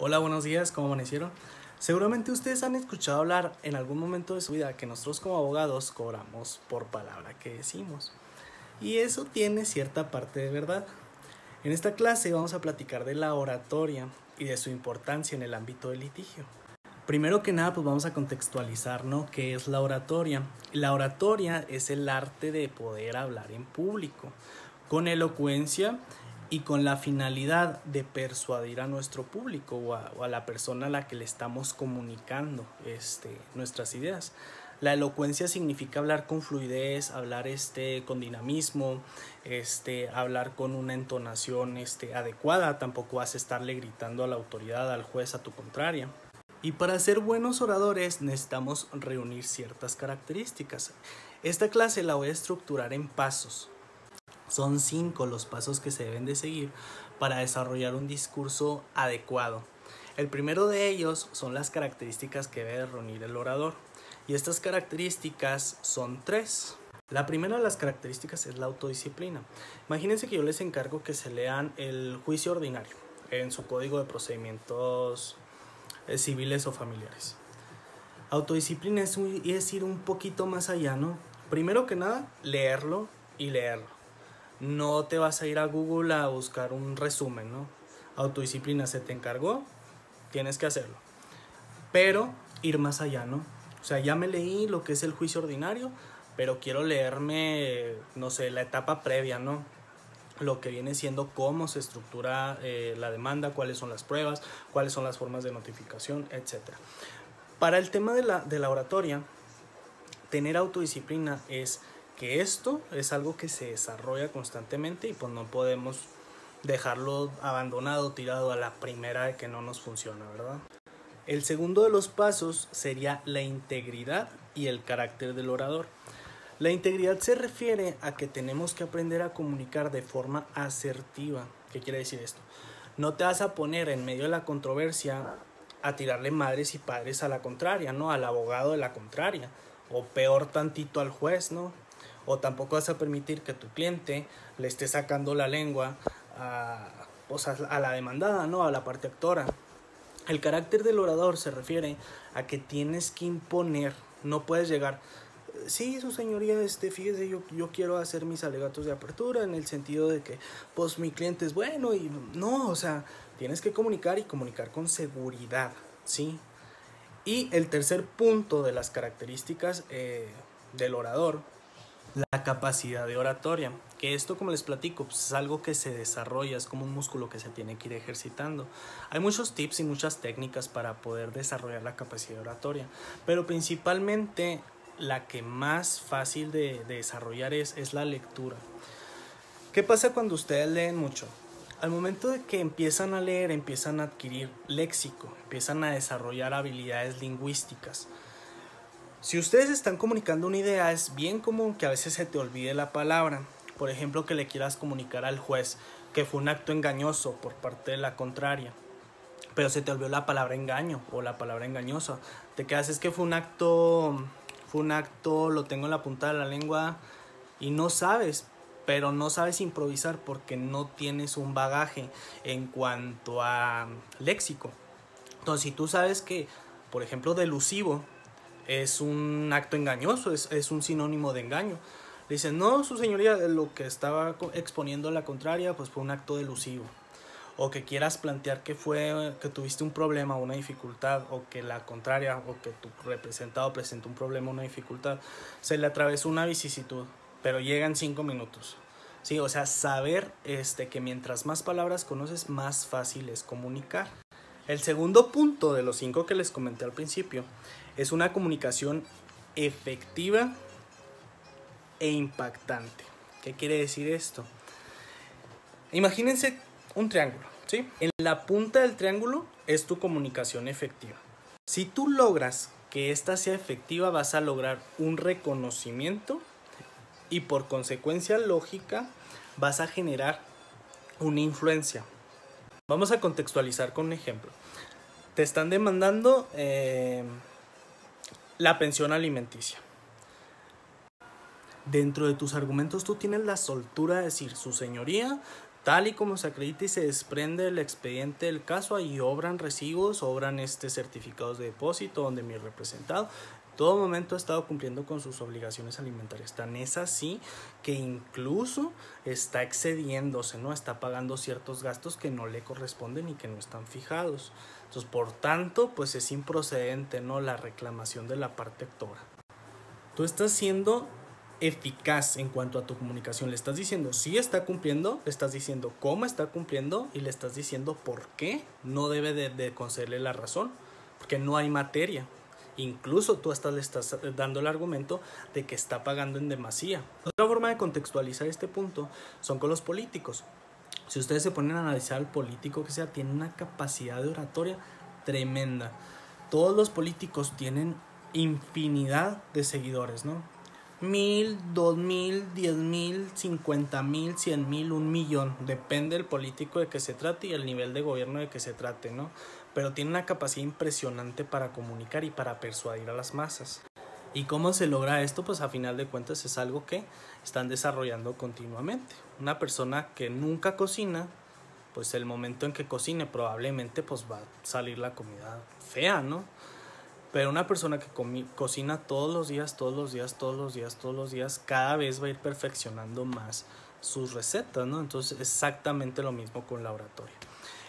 Hola, buenos días, ¿cómo amanecieron? Seguramente ustedes han escuchado hablar en algún momento de su vida que nosotros como abogados cobramos por palabra que decimos. Y eso tiene cierta parte de verdad. En esta clase vamos a platicar de la oratoria y de su importancia en el ámbito del litigio. Primero que nada, pues vamos a contextualizar, ¿no? ¿Qué es la oratoria? La oratoria es el arte de poder hablar en público, con elocuencia y con la finalidad de persuadir a nuestro público o a la persona a la que le estamos comunicando nuestras ideas. La elocuencia significa hablar con fluidez, hablar con dinamismo, hablar con una entonación adecuada. Tampoco vas a estarle gritando a la autoridad, al juez, a tu contraria. Y para ser buenos oradores necesitamos reunir ciertas características. Esta clase la voy a estructurar en pasos. Son 5 los pasos que se deben de seguir para desarrollar un discurso adecuado. El primero de ellos son las características que debe reunir el orador. Y estas características son 3. La primera de las características es la autodisciplina. Imagínense que yo les encargo que se lean el juicio ordinario en su código de procedimientos civiles o familiares. Autodisciplina es ir un poquito más allá, ¿no? Primero que nada, leerlo y leerlo. No te vas a ir a Google a buscar un resumen, ¿no? Autodisciplina se te encargó, tienes que hacerlo. Pero ir más allá, ¿no? O sea, ya me leí lo que es el juicio ordinario, pero quiero leerme, no sé, la etapa previa, ¿no? Lo que viene siendo cómo se estructura la demanda, cuáles son las pruebas, cuáles son las formas de notificación, etc. Para el tema de la oratoria, tener autodisciplina es que esto es algo que se desarrolla constantemente y pues no podemos dejarlo abandonado, tirado a la primera de que no nos funciona, ¿verdad? El segundo de los pasos sería la integridad y el carácter del orador. La integridad se refiere a que tenemos que aprender a comunicar de forma asertiva. ¿Qué quiere decir esto? No te vas a poner en medio de la controversia a tirarle madres y padres a la contraria, ¿no? Al abogado de la contraria. O peor tantito al juez, ¿no? O tampoco vas a permitir que tu cliente le esté sacando la lengua a la demandada, ¿no? A la parte actora. El carácter del orador se refiere a que tienes que imponer, no puedes llegar. Sí, su señoría, fíjese, yo quiero hacer mis alegatos de apertura en el sentido de que, pues, mi cliente es bueno y no, o sea, tienes que comunicar y comunicar con seguridad, ¿sí? Y el tercer punto de las características del orador, la capacidad de oratoria, que esto, como les platico, pues es algo que se desarrolla, es como un músculo que se tiene que ir ejercitando. Hay muchos tips y muchas técnicas para poder desarrollar la capacidad de oratoria, pero principalmente la que más fácil de desarrollar es la lectura. ¿Qué pasa cuando ustedes leen mucho? Al momento de que empiezan a leer, empiezan a adquirir léxico, empiezan a desarrollar habilidades lingüísticas. Si ustedes están comunicando una idea, es bien común que a veces se te olvide la palabra. Por ejemplo, que le quieras comunicar al juez que fue un acto engañoso por parte de la contraria, pero se te olvidó la palabra engaño o la palabra engañosa. Te quedas, es que fue un acto, lo tengo en la punta de la lengua y no sabes, pero no sabes improvisar porque no tienes un bagaje en cuanto a léxico. Entonces, si tú sabes que, por ejemplo, delusivo es un acto engañoso, es un sinónimo de engaño. Le dicen, no, su señoría, lo que estaba exponiendo la contraria, pues fue un acto delusivo. O que quieras plantear que tuviste un problema o una dificultad, o que la contraria, o que tu representado presentó un problema o una dificultad, se le atravesó una vicisitud, pero llega en 5 minutos. Sí, o sea, saber que mientras más palabras conoces, más fácil es comunicar. El segundo punto de los 5 que les comenté al principio es una comunicación efectiva e impactante. ¿Qué quiere decir esto? Imagínense un triángulo, ¿sí? En la punta del triángulo es tu comunicación efectiva. Si tú logras que esta sea efectiva, vas a lograr un reconocimiento y por consecuencia lógica vas a generar una influencia. Vamos a contextualizar con un ejemplo. Te están demandando la pensión alimenticia. Dentro de tus argumentos tú tienes la soltura de decir, su señoría, tal y como se acredita y se desprende el expediente del caso, ahí obran recibos, obran certificados de depósito donde mi representado todo momento ha estado cumpliendo con sus obligaciones alimentarias. Tan es así que incluso está excediéndose, ¿no? Está pagando ciertos gastos que no le corresponden y que no están fijados. Entonces, por tanto, pues es improcedente, ¿no?, la reclamación de la parte actora. Tú estás siendo eficaz en cuanto a tu comunicación. Le estás diciendo si está cumpliendo, le estás diciendo cómo está cumpliendo y le estás diciendo por qué no debe de concederle la razón, porque no hay materia. Incluso tú hasta le estás dando el argumento de que está pagando en demasía. Otra forma de contextualizar este punto son con los políticos. Si ustedes se ponen a analizar al político que sea, tiene una capacidad de oratoria tremenda. Todos los políticos tienen infinidad de seguidores, ¿no? 1000, 2000, 10,000, 50,000, 100,000, 1,000,000. Depende del político de que se trate y el nivel de gobierno de que se trate, ¿no? Pero tiene una capacidad impresionante para comunicar y para persuadir a las masas. ¿Y cómo se logra esto? Pues a final de cuentas es algo que están desarrollando continuamente. Una persona que nunca cocina, pues el momento en que cocine probablemente pues va a salir la comida fea, ¿no? Pero una persona que cocina todos los días, cada vez va a ir perfeccionando más sus recetas, ¿no? Entonces exactamente lo mismo con la oratoria.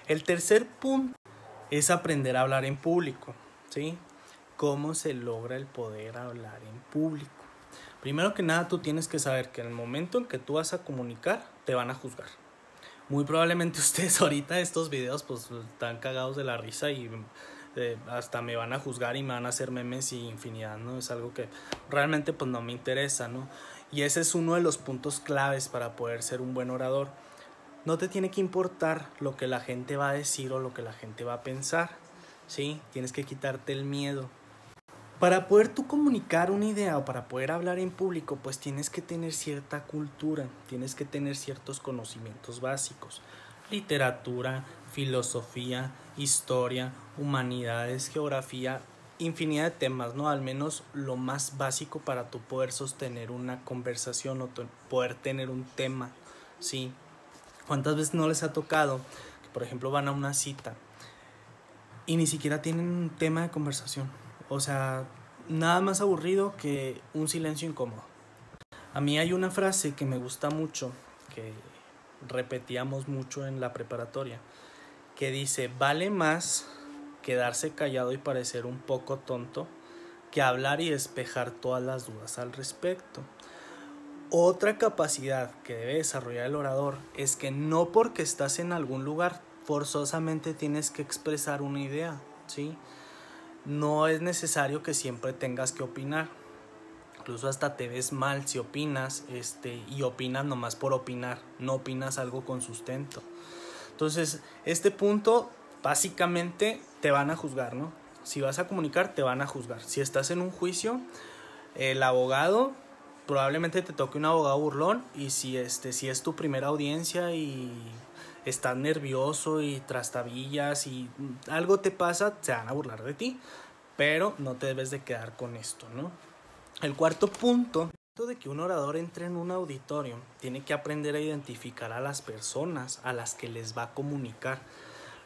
El tercer punto es aprender a hablar en público, ¿sí? ¿Cómo se logra el poder hablar en público? Primero que nada, tú tienes que saber que en el momento en que tú vas a comunicar, te van a juzgar. Muy probablemente ustedes ahorita estos videos pues están cagados de la risa y hasta me van a juzgar y me van a hacer memes y infinidad, ¿no? Es algo que realmente pues no me interesa, ¿no? Y ese es uno de los puntos claves para poder ser un buen orador. No te tiene que importar lo que la gente va a decir o lo que la gente va a pensar, ¿sí? Tienes que quitarte el miedo. Para poder tú comunicar una idea o para poder hablar en público, pues tienes que tener cierta cultura, tienes que tener ciertos conocimientos básicos. Literatura, filosofía, historia, humanidades, geografía, infinidad de temas, ¿no? Al menos lo más básico para tú poder sostener una conversación o poder tener un tema, ¿sí? ¿Cuántas veces no les ha tocado que, por ejemplo, van a una cita y ni siquiera tienen un tema de conversación? O sea, nada más aburrido que un silencio incómodo. A mí hay una frase que me gusta mucho, que repetíamos mucho en la preparatoria, que dice: vale más quedarse callado y parecer un poco tonto que hablar y despejar todas las dudas al respecto. Otra capacidad que debe desarrollar el orador es que no porque estás en algún lugar forzosamente tienes que expresar una idea, ¿sí? No es necesario que siempre tengas que opinar. Incluso hasta te ves mal si opinas y opinas nomás por opinar, no opinas algo con sustento. Entonces, este punto básicamente te van a juzgar, ¿no? Si vas a comunicar, te van a juzgar. Si estás en un juicio, el abogado probablemente te toque un abogado burlón, y si es tu primera audiencia y estás nervioso y trastabillas y algo te pasa, se van a burlar de ti, pero no te debes de quedar con esto, ¿no? El cuarto punto de que un orador entre en un auditorio tiene que aprender a identificar a las personas a las que les va a comunicar.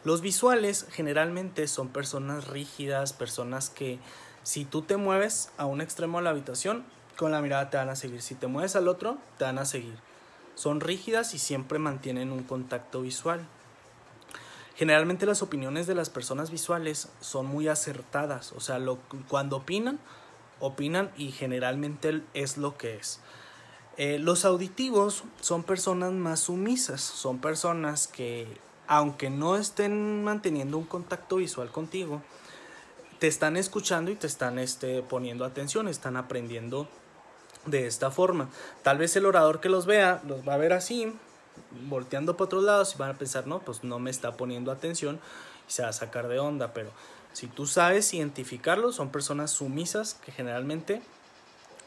Los visuales generalmente son personas rígidas, personas que si tú te mueves a un extremo de la habitación, con la mirada te van a seguir. Si te mueves al otro, te van a seguir. Son rígidas y siempre mantienen un contacto visual. Generalmente las opiniones de las personas visuales son muy acertadas. O sea, cuando opinan y generalmente es lo que es. Los auditivos son personas más sumisas. Son personas que, aunque no estén manteniendo un contacto visual contigo, te están escuchando y te están poniendo atención, están aprendiendo de esta forma. Tal vez el orador que los vea, los va a ver así, volteando para otros lados, y van a pensar, no, pues no me está poniendo atención, y se va a sacar de onda. Pero si tú sabes identificarlos, son personas sumisas que generalmente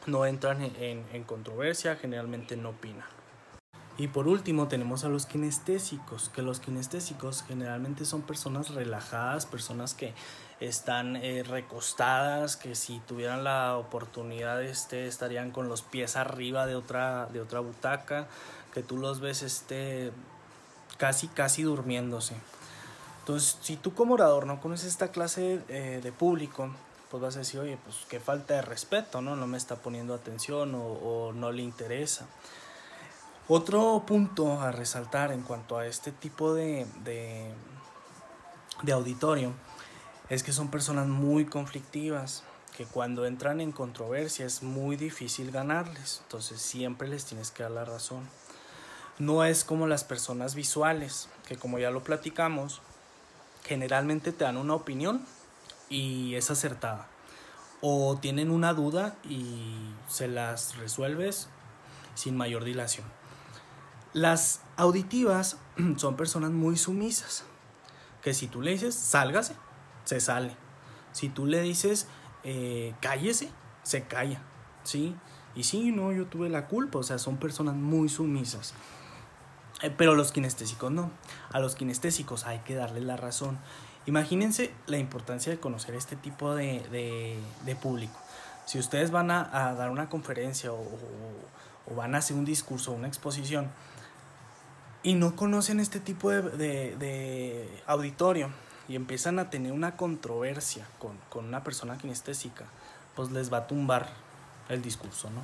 no entran en controversia, generalmente no opinan. Y por último tenemos a los kinestésicos, que los kinestésicos generalmente son personas relajadas, personas que están recostadas, que si tuvieran la oportunidad estarían con los pies arriba de otra butaca, que tú los ves casi durmiéndose. Entonces, si tú como orador no conoces esta clase de público, pues vas a decir, oye, pues qué falta de respeto, ¿no? No me está poniendo atención o no le interesa. Otro punto a resaltar en cuanto a este tipo de auditorio es que son personas muy conflictivas, que cuando entran en controversia es muy difícil ganarles, entonces siempre les tienes que dar la razón. No es como las personas visuales, que como ya lo platicamos, generalmente te dan una opinión y es acertada, o tienen una duda y se las resuelves sin mayor dilación. Las auditivas son personas muy sumisas, que si tú le dices sálgase, se sale. Si tú le dices cállese, se calla, ¿sí? Y sí, no, yo tuve la culpa, o sea, son personas muy sumisas. Pero los kinestésicos no. A los kinestésicos hay que darles la razón. Imagínense la importancia de conocer este tipo de público. Si ustedes van a dar una conferencia o van a hacer un discurso o una exposición y no conocen este tipo de auditorio y empiezan a tener una controversia con una persona kinestésica, pues les va a tumbar el discurso, ¿no?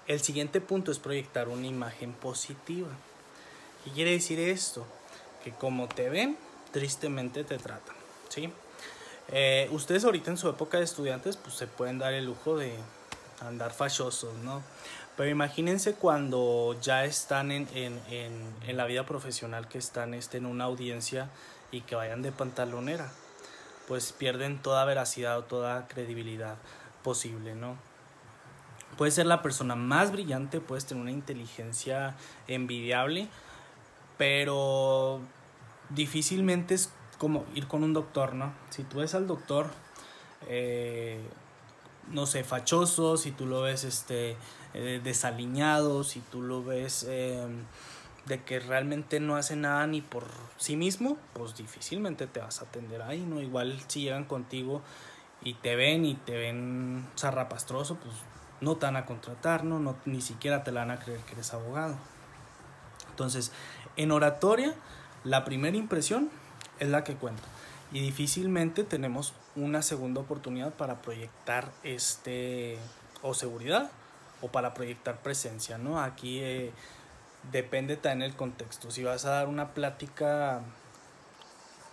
El siguiente punto es proyectar una imagen positiva. ¿Qué quiere decir esto? Que como te ven, tristemente te tratan, ¿sí? Ustedes ahorita en su época de estudiantes pues se pueden dar el lujo de andar fachosos, ¿no? Pero imagínense cuando ya están en la vida profesional, que están en una audiencia y que vayan de pantalonera, pues pierden toda veracidad o toda credibilidad posible, ¿no? Puedes ser la persona más brillante, puedes tener una inteligencia envidiable, pero difícilmente es como ir con un doctor, ¿no? Si tú ves al doctor, no sé, fachoso, si tú lo ves desaliñado, si tú lo ves de que realmente no hace nada ni por sí mismo, pues difícilmente te vas a atender ahí, ¿no? Igual si llegan contigo y te ven zarrapastroso, pues no te van a contratar, ¿no? Ni siquiera te la van a creer que eres abogado. Entonces, en oratoria, la primera impresión es la que cuenta. Y difícilmente tenemos una segunda oportunidad para proyectar o seguridad o para proyectar presencia, ¿no? Aquí depende también el contexto. Si vas a dar una plática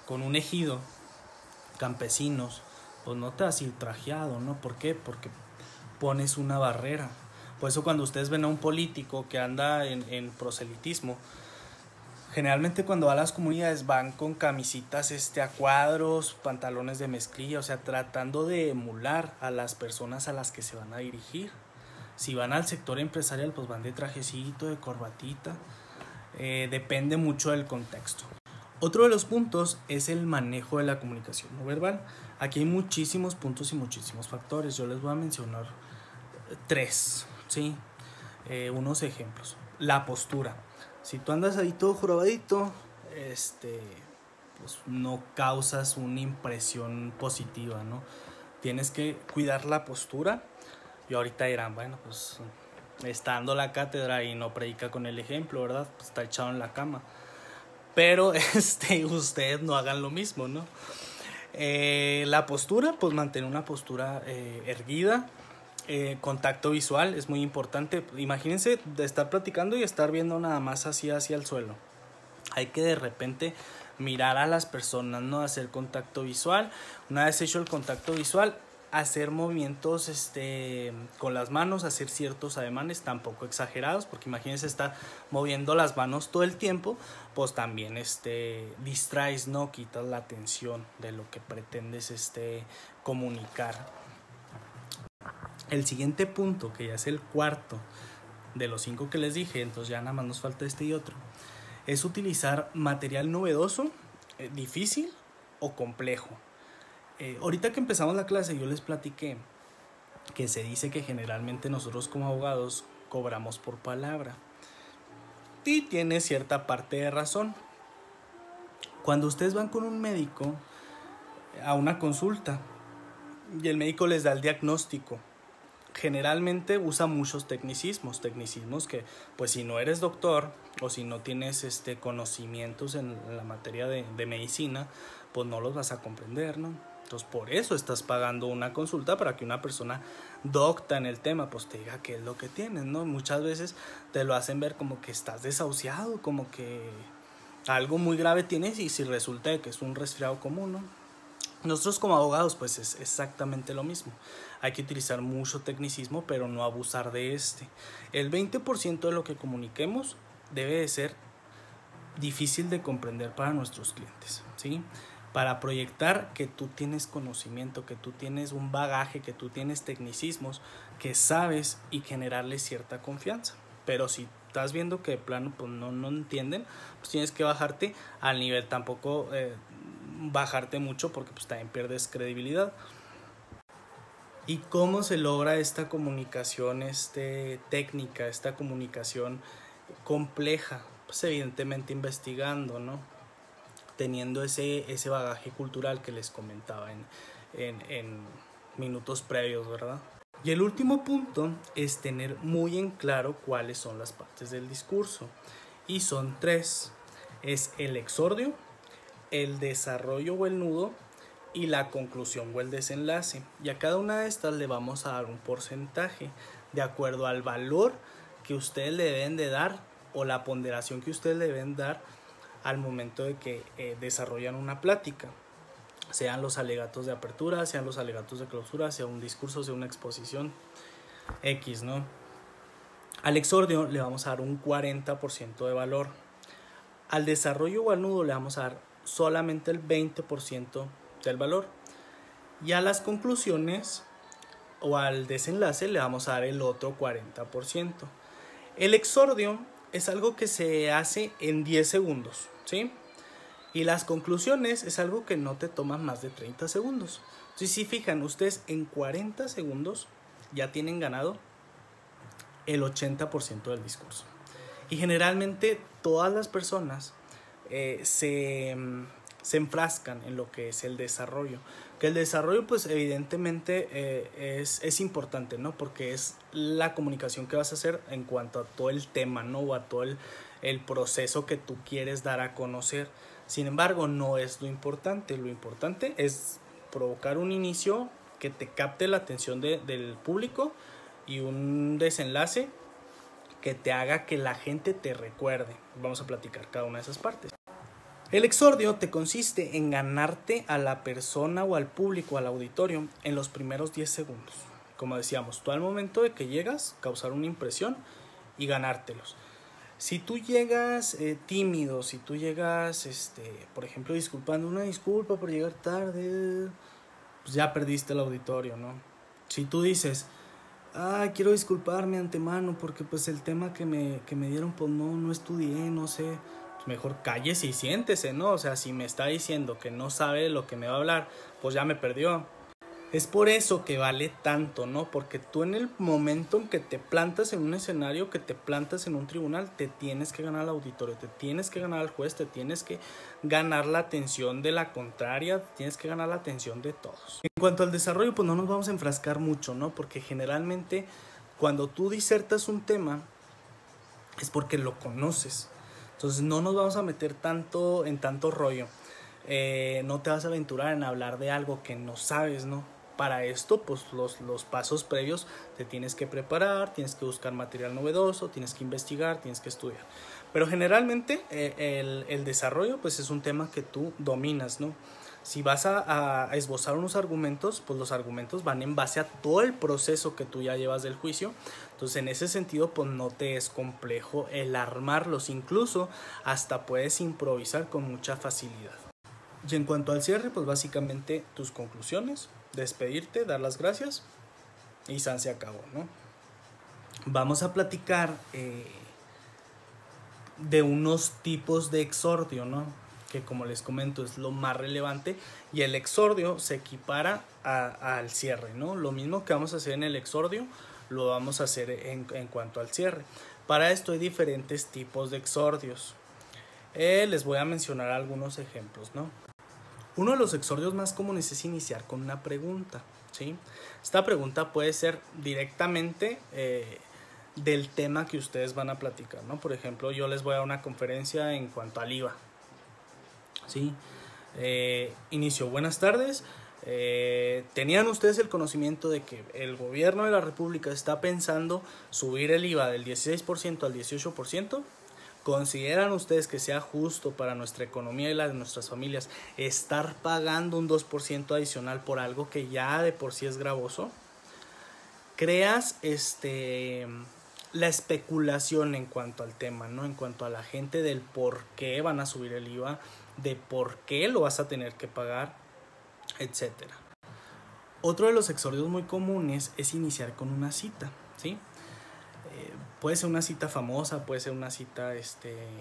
con un ejido, campesinos, pues no te vas a ir trajeado, ¿no? ¿Por qué? Porque pones una barrera. Por eso cuando ustedes ven a un político que anda en proselitismo, generalmente cuando va a las comunidades van con camisitas a cuadros, pantalones de mezclilla, o sea, tratando de emular a las personas a las que se van a dirigir. Si van al sector empresarial, pues van de trajecito, de corbatita. Depende mucho del contexto. Otro de los puntos es el manejo de la comunicación no verbal. Aquí hay muchísimos puntos y muchísimos factores. Yo les voy a mencionar 3, ¿sí? Unos ejemplos. La postura. Si tú andas ahí todo jorobadito, pues no causas una impresión positiva, ¿no? Tienes que cuidar la postura. Y ahorita dirán, bueno, pues está dando la cátedra y no predica con el ejemplo, ¿verdad? Pues está echado en la cama. Pero ustedes no hagan lo mismo, ¿no? La postura, pues mantener una postura erguida. Contacto visual es muy importante. Imagínense de estar platicando y estar viendo nada más así hacia el suelo. Hay que de repente mirar a las personas, ¿no? Hacer contacto visual. Una vez hecho el contacto visual, hacer movimientos con las manos, hacer ciertos ademanes, tampoco exagerados, porque imagínense estar moviendo las manos todo el tiempo, pues también distraes, ¿no? Quitas la atención de lo que pretendes comunicar. El siguiente punto, que ya es el cuarto de los 5 que les dije, entonces ya nada más nos falta y otro, es utilizar material novedoso, difícil o complejo. Ahorita que empezamos la clase yo les platiqué que se dice que generalmente nosotros como abogados cobramos por palabra, y tiene cierta parte de razón. Cuando ustedes van con un médico a una consulta y el médico les da el diagnóstico, generalmente usa muchos tecnicismos que pues si no eres doctor o si no tienes conocimientos en la materia de medicina, pues no los vas a comprender, ¿no? Entonces por eso estás pagando una consulta, para que una persona docta en el tema pues te diga qué es lo que tienes, ¿no? Muchas veces te lo hacen ver como que estás desahuciado, como que algo muy grave tienes, y si resulta que es un resfriado común, ¿no? Nosotros como abogados pues es exactamente lo mismo. Hay que utilizar mucho tecnicismo, pero no abusar de El 20% de lo que comuniquemos debe de ser difícil de comprender para nuestros clientes, ¿sí? Para proyectar que tú tienes conocimiento, que tú tienes un bagaje, que tú tienes tecnicismos, que sabes, y generarles cierta confianza. Pero si estás viendo que de plano pues no entienden, pues tienes que bajarte al nivel, tampoco bajarte mucho, porque pues también pierdes credibilidad. ¿Y cómo se logra esta comunicación técnica, esta comunicación compleja? Pues evidentemente investigando, ¿no? Teniendo ese bagaje cultural que les comentaba en minutos previos, ¿verdad? Y el último punto es tener muy en claro cuáles son las partes del discurso. Y son 3. Es el exordio, el desarrollo o el nudo, y la conclusión o el desenlace. Y a cada una de estas le vamos a dar un porcentaje de acuerdo al valor que ustedes le deben de dar, o la ponderación que ustedes le deben dar al momento de que desarrollan una plática, sean los alegatos de apertura, sean los alegatos de clausura, sea un discurso, sea una exposición X, ¿no? Al exordio le vamos a dar un 40% de valor. Al desarrollo o al nudo le vamos a dar solamente el 20% del valor. Y a las conclusiones o al desenlace le vamos a dar el otro 40%. El exordio es algo que se hace en 10 segundos, ¿sí? Y las conclusiones es algo que no te toma más de 30 segundos. Entonces, si fijan, ustedes en 40 segundos ya tienen ganado el 80% del discurso. Y generalmente todas las personas se enfrascan en lo que es el desarrollo. Que el desarrollo pues evidentemente es importante, ¿no? Porque es la comunicación que vas a hacer en cuanto a todo el tema, ¿no? O a todo el proceso que tú quieres dar a conocer. Sin embargo, no es lo importante. Lo importante es provocar un inicio que te capte la atención del público, y un desenlace que te haga que la gente te recuerde. Vamos a platicar cada una de esas partes. El exordio te consiste en ganarte a la persona o al público, al auditorio, en los primeros 10 segundos. Como decíamos, tú al momento de que llegas, causar una impresión y ganártelos. Si tú llegas tímido, si tú llegas, por ejemplo, disculpando, una disculpa por llegar tarde, pues ya perdiste el auditorio, ¿no? Si tú dices, quiero disculparme antemano porque pues el tema que me dieron pues no estudié, no sé, pues mejor cállese y siéntese, ¿no? O sea, si me está diciendo que no sabe lo que me va a hablar, pues ya me perdió. Es por eso que vale tanto, ¿no? Porque tú en el momento en que te plantas en un escenario, que te plantas en un tribunal, te tienes que ganar al auditorio, te tienes que ganar al juez, te tienes que ganar la atención de la contraria, tienes que ganar la atención de todos. En cuanto al desarrollo, pues no nos vamos a enfrascar mucho, ¿no? Porque generalmente cuando tú disertas un tema es porque lo conoces. Entonces no nos vamos a meter en tanto rollo. No te vas a aventurar en hablar de algo que no sabes, ¿no? Para esto, pues los pasos previos te tienes que preparar, tienes que buscar material novedoso, tienes que investigar, tienes que estudiar. Pero generalmente el desarrollo pues es un tema que tú dominas, ¿no? Si vas a esbozar unos argumentos, pues los argumentos van en base a todo el proceso que tú ya llevas del juicio. Entonces en ese sentido pues no te es complejo el armarlos, incluso hasta puedes improvisar con mucha facilidad. Y en cuanto al cierre, pues básicamente tus conclusiones, despedirte, dar las gracias y san se acabó, ¿no? Vamos a platicar de unos tipos de exordio, ¿no? Que como les comento es lo más relevante, y el exordio se equipara al cierre, ¿no? Lo mismo que vamos a hacer en el exordio lo vamos a hacer en cuanto al cierre. Para esto hay diferentes tipos de exordios. Les voy a mencionar algunos ejemplos, ¿no? Uno de los exordios más comunes es iniciar con una pregunta, ¿sí? Esta pregunta puede ser directamente del tema que ustedes van a platicar, ¿no? Por ejemplo, yo les voy a dar una conferencia en cuanto al IVA, ¿sí? Inicio, buenas tardes. ¿Tenían ustedes el conocimiento de que el gobierno de la República está pensando subir el IVA del 16% al 18%? ¿Consideran ustedes que sea justo para nuestra economía y la de nuestras familias estar pagando un 2% adicional por algo que ya de por sí es gravoso? Creas la especulación en cuanto al tema, ¿no? En cuanto a la gente del por qué van a subir el IVA, de por qué lo vas a tener que pagar, etcétera. Otro de los exordios muy comunes es iniciar con una cita, ¿sí? Puede ser una cita famosa, puede ser una cita,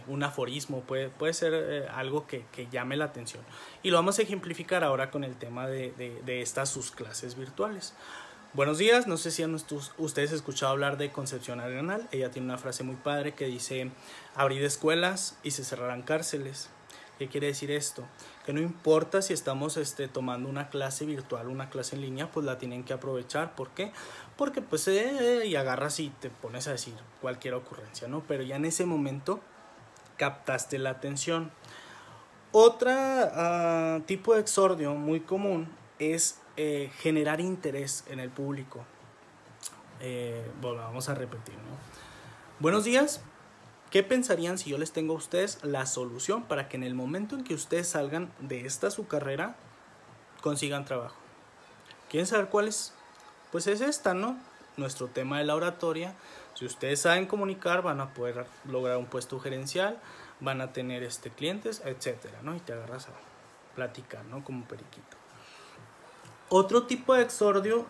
un aforismo, puede ser algo que llame la atención. Y lo vamos a ejemplificar ahora con el tema de estas sus clases virtuales. Buenos días, no sé si han ustedes escuchado hablar de Concepción Arenal. Ella tiene una frase muy padre que dice: abrid escuelas y se cerrarán cárceles. ¿Qué quiere decir esto? Que no importa si estamos tomando una clase virtual, una clase en línea, pues la tienen que aprovechar. ¿Por qué? Porque pues y agarras y te pones a decir cualquier ocurrencia, ¿no? Pero ya en ese momento captaste la atención. Otra tipo de exordio muy común es generar interés en el público. Bueno, vamos a repetir, ¿no? Buenos días. ¿Qué pensarían si yo les tengo a ustedes la solución para que en el momento en que ustedes salgan de esta su carrera consigan trabajo? ¿Quieren saber cuál es? Pues es esta, ¿no? Nuestro tema de la oratoria. Si ustedes saben comunicar, van a poder lograr un puesto gerencial, van a tener clientes, etcétera, ¿no? Y te agarras a platicar, ¿no? Como periquito. Otro tipo de exordio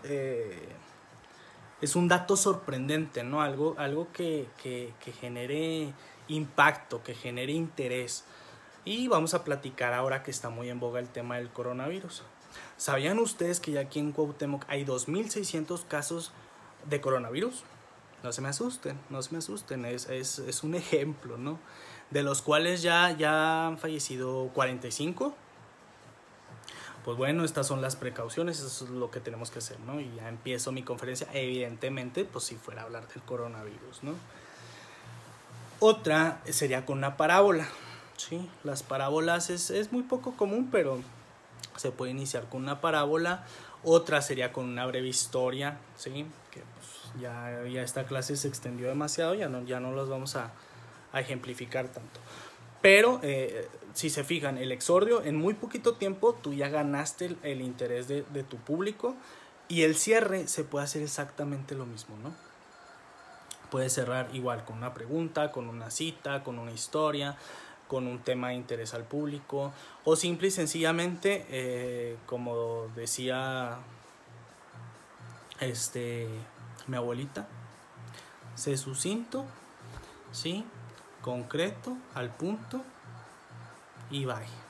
es un dato sorprendente, ¿no? Algo que genere impacto, que genere interés. Y vamos a platicar ahora que está muy en boga el tema del coronavirus. ¿Sabían ustedes que ya aquí en Cuauhtémoc hay 2,600 casos de coronavirus? No se me asusten, no se me asusten, es un ejemplo, ¿no? De los cuales ya han fallecido 45. Pues bueno, estas son las precauciones, eso es lo que tenemos que hacer, ¿no? Y ya empiezo mi conferencia, evidentemente, pues si fuera a hablar del coronavirus, ¿no? Otra sería con una parábola, ¿sí? Las parábolas es muy poco común, pero se puede iniciar con una parábola. Otra sería con una breve historia, ¿sí? Que pues, ya esta clase se extendió demasiado, ya no las vamos a ejemplificar tanto. Pero si se fijan, el exordio, en muy poquito tiempo tú ya ganaste el interés de tu público, y el cierre se puede hacer exactamente lo mismo, ¿no? Puedes cerrar igual con una pregunta, con una cita, con una historia, con un tema de interés al público, o simple y sencillamente, como decía mi abuelita, sé sucinto, ¿sí? Concreto, al punto y bye.